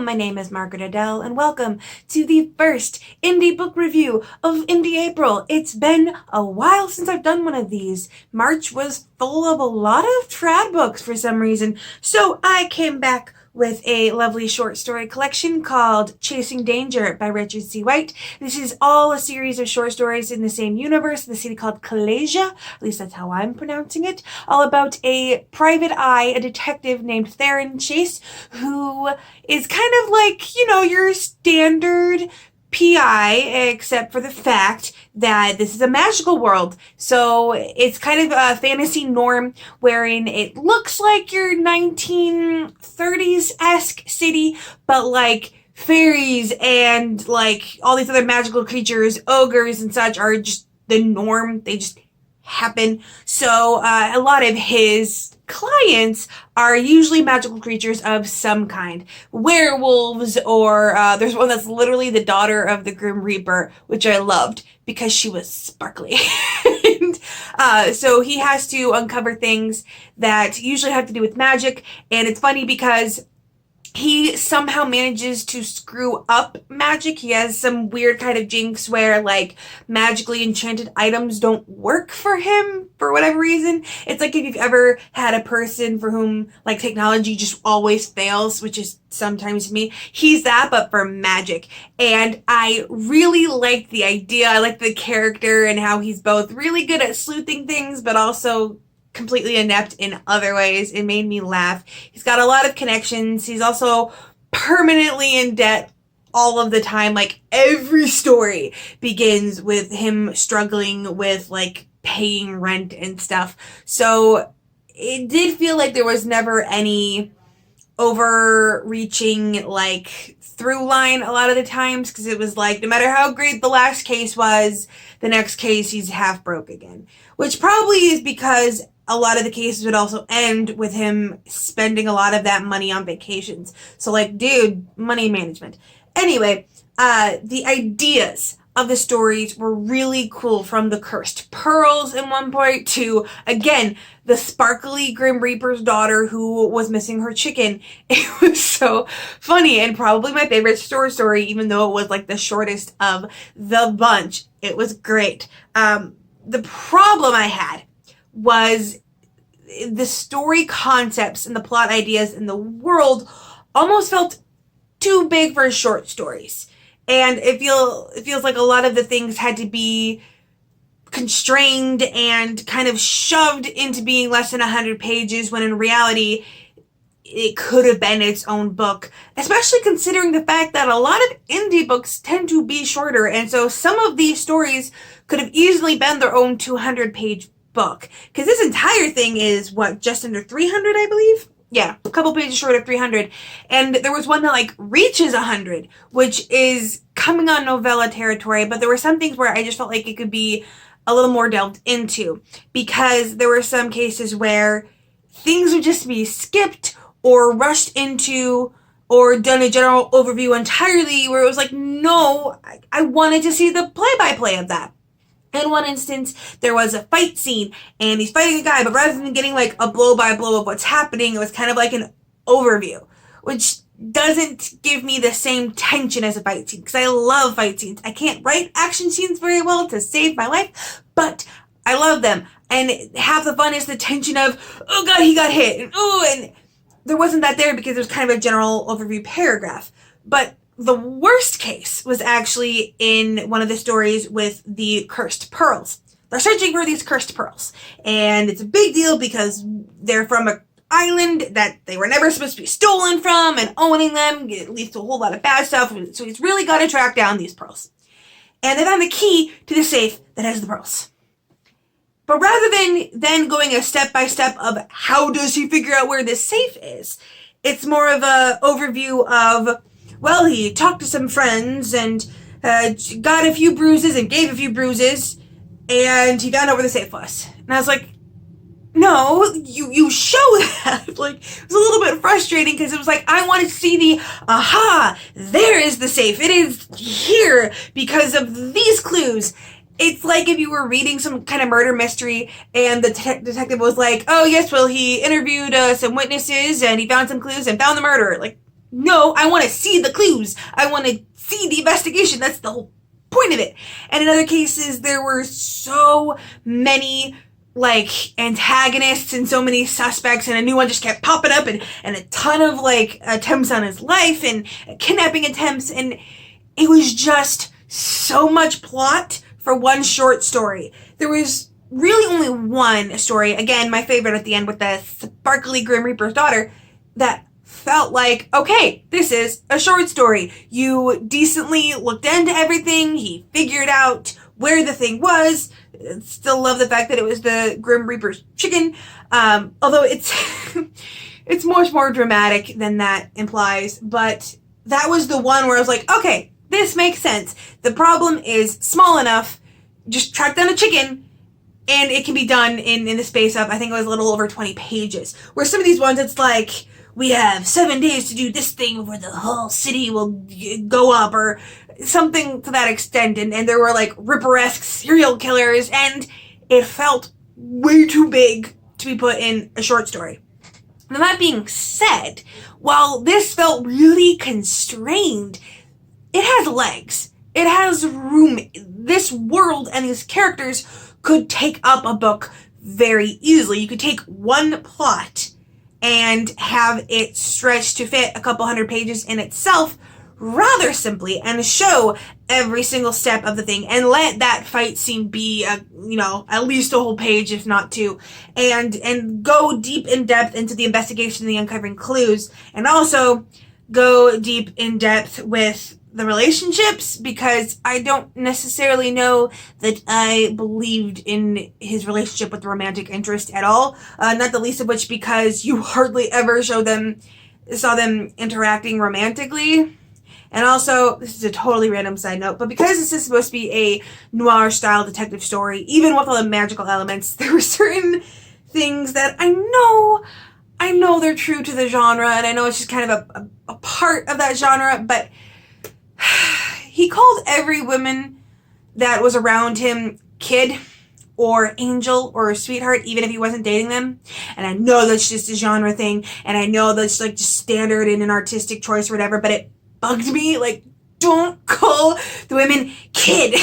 My name is Margaret Adele, and welcome to the first indie book review of Indie April. It's been a while since I've done one of these. March was full of a lot of trad books for some reason, so I came back with a lovely short story collection called Chasing Danger by Richard C. White. This is all a series of short stories in the same universe, the city called Kalasia, at least that's how I'm pronouncing it, all about a private eye, a detective named Theron Chase, who is kind of like, your standard PI, except for the fact that this is a magical world. So it's kind of a fantasy norm wherein it looks like your 1930s-esque city, but like fairies and like all these other magical creatures, ogres and such are just the norm. They just happen. So a lot of his clients are usually magical creatures of some kind. Werewolves, or there's one that's literally the daughter of the Grim Reaper, which I loved because she was sparkly. And, so he has to uncover things that usually have to do with magic, and it's funny because he somehow manages to screw up magic. He has some weird kind of jinx where, like, magically enchanted items don't work for him for whatever reason. It's like if you've ever had a person for whom, like, technology just always fails, which is sometimes me. He's that, but for magic. And I really liked the idea. I liked the character and how he's both really good at sleuthing things, but also completely inept in other ways. It made me laugh. He's got a lot of connections. He's also permanently in debt all of the time. Like, every story begins with him struggling with, like, paying rent and stuff. So it did feel like there was never any overreaching, like, through line a lot of the times, because it was like, no matter how great the last case was, the next case he's half broke again. Which probably is because a lot of the cases would also end with him spending a lot of that money on vacations. So, like, dude, money management. Anyway, the ideas of the stories were really cool, from the cursed pearls in one point to, again, the sparkly Grim Reaper's daughter who was missing her chicken. It was so funny, and probably my favorite story, even though it was like the shortest of the bunch. It was great. The problem I had was the story concepts and the plot ideas in the world almost felt too big for short stories. And it feels like a lot of the things had to be constrained and kind of shoved into being less than 100 pages, when in reality it could have been its own book, especially considering the fact that a lot of indie books tend to be shorter, and so some of these stories could have easily been their own 200-page book, because this entire thing is just under 300, I believe. Yeah, a couple pages short of 300, and there was one that like reaches 100, which is coming on novella territory, but there were some things where I just felt like it could be a little more delved into, because there were some cases where things would just be skipped or rushed into or done a general overview entirely, where it was like, no, I wanted to see the play-by-play of that. In one instance, there was a fight scene, and he's fighting a guy, but rather than getting like a blow-by-blow of what's happening, it was kind of like an overview, which doesn't give me the same tension as a fight scene, because I love fight scenes. I can't write action scenes very well to save my life, but I love them. And half the fun is the tension of, oh god, he got hit, and oh, and there wasn't that there because there's kind of a general overview paragraph. But the worst case was actually in one of the stories with the cursed pearls. They're searching for these cursed pearls, and it's a big deal because they're from an island that they were never supposed to be stolen from, and owning them leads to a whole lot of bad stuff, so he's really got to track down these pearls. And they found the key to the safe that has the pearls. But rather than then going a step-by-step of how does he figure out where this safe is, it's more of a overview of, well, he talked to some friends and got a few bruises and gave a few bruises, and he found out where the safe was. And I was like, no, you show that. Like, it was a little bit frustrating because it was like, I wanted to see the, aha, there is the safe. It is here because of these clues. It's like if you were reading some kind of murder mystery and the detective was like, oh yes, well, he interviewed some witnesses and he found some clues and found the murderer. Like, no, I want to see the clues. I want to see the investigation. That's the whole point of it. And in other cases, there were so many like antagonists and so many suspects, and a new one just kept popping up, and a ton of like attempts on his life and kidnapping attempts, and it was just so much plot for one short story. There was really only one story, again, my favorite at the end with the sparkly Grim Reaper's daughter, that felt like, okay, this is a short story. You decently looked into everything, he figured out where the thing was. Still love the fact that it was the Grim Reaper's chicken, although it's it's much more dramatic than that implies, but that was the one where I was like, okay, this makes sense. The problem is small enough, just track down a chicken, and it can be done in the space of, I think it was a little over 20 pages. Where some of these ones, it's like, we have 7 days to do this thing before the whole city will go up, or something to that extent, and there were like Ripper-esque serial killers, and it felt way too big to be put in a short story. Now that being said, while this felt really constrained, it has legs. It has room. This world and these characters could take up a book very easily. You could take one plot and have it stretched to fit a couple hundred pages in itself rather simply, and show every single step of the thing, and let that fight scene be at least a whole page, if not two, and go deep in depth into the investigation and the uncovering clues, and also go deep in depth with the relationships, because I don't necessarily know that I believed in his relationship with the romantic interest at all, not the least of which because you hardly ever saw them interacting romantically. And also, this is a totally random side note, but because this is supposed to be a noir-style detective story, even with all the magical elements, there were certain things that I know they're true to the genre, and I know it's just kind of a part of that genre, but he called every woman that was around him kid, or angel, or sweetheart, even if he wasn't dating them. And I know that's just a genre thing, and I know that's like just standard in an artistic choice or whatever, but it bugged me, like, don't call the women kid.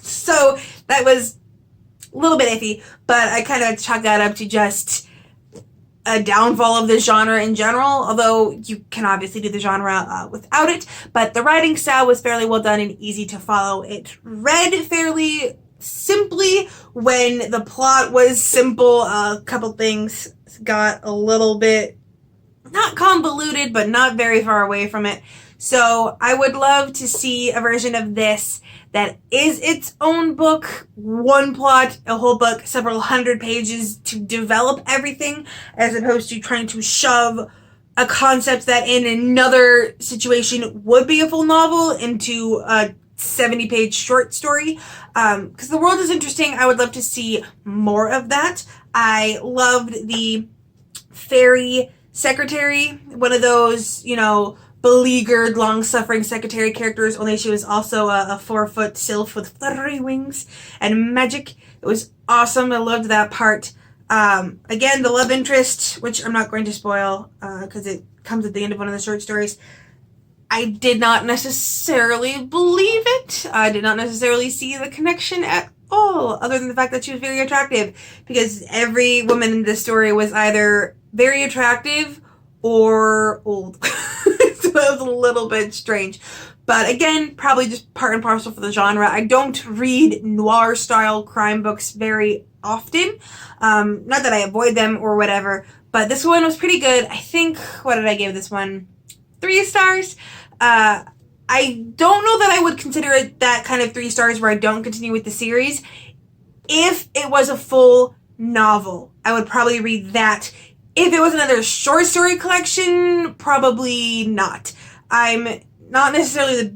So that was a little bit iffy, but I kind of chalk that up to just a downfall of the genre in general, although you can obviously do the genre without it. But the writing style was fairly well done and easy to follow. It read fairly simply when the plot was simple. A couple things got a little bit, not convoluted, but not very far away from it. So I would love to see a version of this that is its own book, one plot, a whole book, several hundred pages to develop everything, as opposed to trying to shove a concept that in another situation would be a full novel into a 70-page short story. Because the world is interesting. I would love to see more of that. I loved the fairy secretary, one of those, beleaguered, long-suffering secretary characters, only she was also a 4-foot sylph with fluttery wings and magic. It was awesome. I loved that part. Again, the love interest, which I'm not going to spoil because it comes at the end of one of the short stories. I did not necessarily believe it. I did not necessarily see the connection at all, other than the fact that she was very attractive, because every woman in this story was either very attractive or old. So that was a little bit strange. But again, probably just part and parcel for the genre. I don't read noir-style crime books very often. Not that I avoid them or whatever, but this one was pretty good. I think, what did I give this one? 3 stars. I don't know that I would consider it that kind of 3 stars where I don't continue with the series. If it was a full novel, I would probably read that. If it was another short story collection, probably not. I'm not necessarily the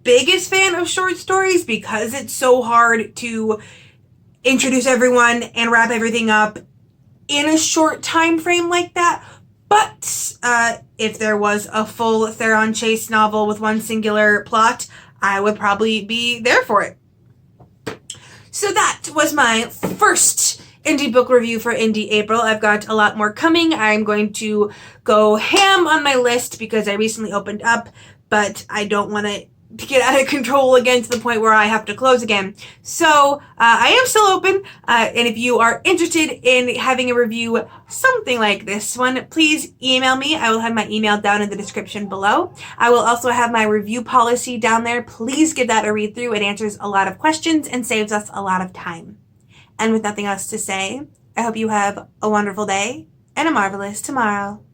biggest fan of short stories because it's so hard to introduce everyone and wrap everything up in a short time frame like that. But if there was a full Theron Chase novel with one singular plot, I would probably be there for it. So that was my first indie book review for Indie April. I've got a lot more coming. I'm going to go ham on my list because I recently opened up, but I don't want to get out of control again to the point where I have to close again. So I am still open, and if you are interested in having a review something like this one, please email me. I will have my email down in the description below. I will also have my review policy down there. Please give that a read through. It answers a lot of questions and saves us a lot of time. And with nothing else to say, I hope you have a wonderful day and a marvelous tomorrow.